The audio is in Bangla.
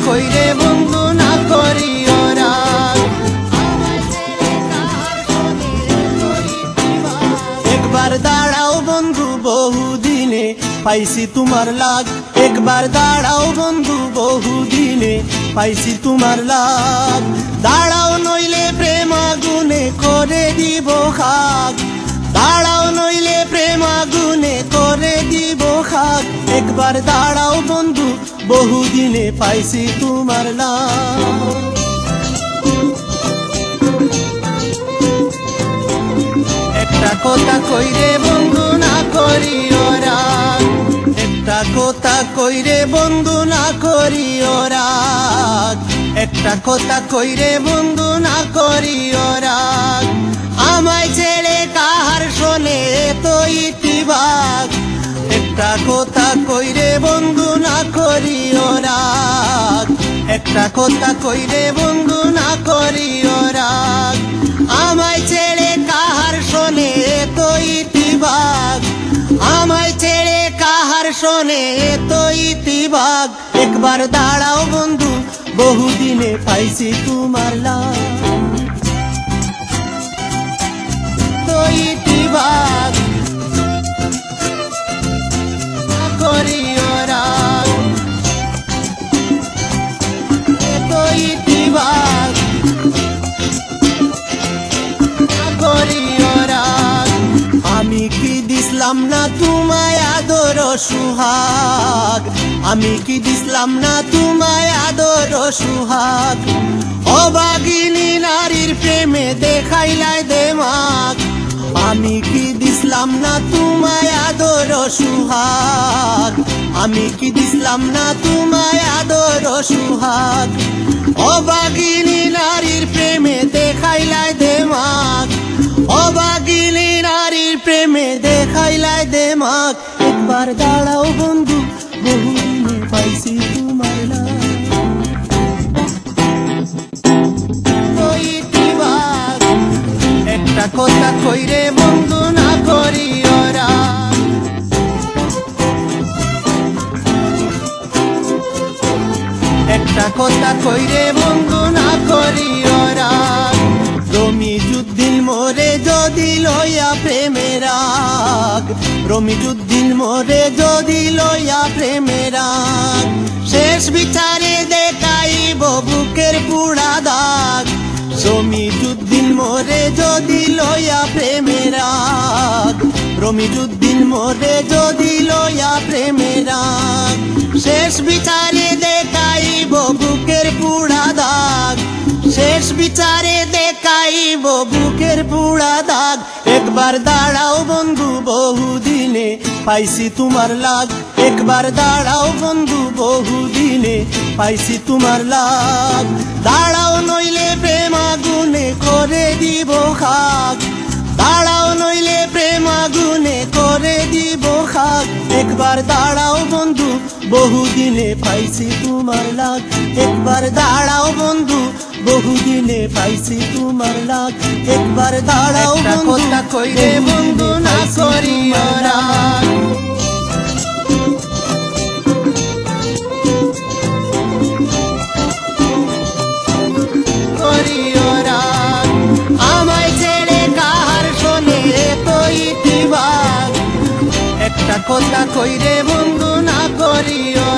কইরে বন্ধু না করিও রাগ। একবার দাঁড়াও বন্ধু বহুদিনে পাইছি তোমার লাগ। একবার দাঁড়াও বন্ধু বহুদিনে পাইছি তোমার লাগ। দাঁড়াও নইলে প্রেম আগুনে করে দিব খাক। দাঁড়াও নইলে প্রেম আগুনে করে দিব খাক। একবার দাঁড়াও বন্ধু বহুদিনে পাইছি তোমার লাগ। একটা কথা কইরে বন্ধু না করিও রাগ। একটা কথা কইরে বন্ধু না করিও রাগ। একটা কথা কইরে বন্ধু না করিও রাগ। আমায় ছেড়ে কাহার শোনে তো ইতিবাগ। একটা কথা কইরে বন্ধু না করিও রাগ। একটা কথা কইরে বন্ধু না করিও রাগ। আমায় ছেড়ে কাহার শোনে তো ইতিবাগ। আমায় ছেড়ে কাহার শোনে তো ইতিবাগ। একবার দাঁড়াও বন্ধু বহুদিনে পাইছি তোমার লাগ। তো ইতিবাগ করিও রাগ। তো ইতিবাগ করিও রাগ। আমি কি দিসলাম না তোমায় আদর সুহাগ। আমি কি দিসলাম না তোমায় আদর সুহাগ। অভাগিনী নারীর প্রেমে দেখাইলাই দেমাগ। আমি কি দিসলাম না তোমায় আদর সুহাগ। আমি কি দিসলাম না তোমায় আদর সুহাগ। অভাগিনী নারীর প্রেমে দেখাইলাই দেমাগ। অভাগিনী নারীর প্রেমে দেখাইলাই দেমাগ। একবার দাঁড়াও বন্ধু বহুদিনে পাইছি তোমার লাগ। একটা কথা কইরে বন্ধু না করিও রাগ। একটা কথা কইরে বন্ধু না করিও রাগ। রমিজউদ্দিন মোরে যদি লইয়া প্রেমের রাগ। রমিজউদ্দিন মোরে যদি লইয়া প্রেমের রাগ। শেষ বিচারে দেখাইব বুকের পুড়া দাগ। রমিজউদ্দিন মোরে যদি লইয়া প্রেমের রাগ। রমিজউদ্দিন মোরে যদি লইয়া প্রেমের রাগ। শেষ বিচারে দেখাইব বুকের পুড়া দাগ। শেষ বিচারে দেখাইব বুকের পুড়া দাগ। একবার দাঁড়াও বন্ধু বহুদিনে পাইছি তোমার লাগ। একবার দাঁড়াও বন্ধু বহুদিনে পাইছি তোমার লাগ। দাঁড়াও নইলে প্রেম আগুনে করে দিব খাক। দাঁড়াও নইলে প্রেম আগুনে করে দিব খাক। একবার দাঁড়াও বন্ধু বহুদিনে পাইছি তোমার লাগ। একবার দাঁড়াও বন্ধু বহুদিনে পাইছি তোমার লাগ। একবার দাঁড়াও বন্ধু কথা কইরে বন্ধু না করিও রাগ। করিও রাগ। আমায় ছেড়ে কাহার শোনে তো ইতিবাগ। একটা কথা কইরে বন্ধু না করিও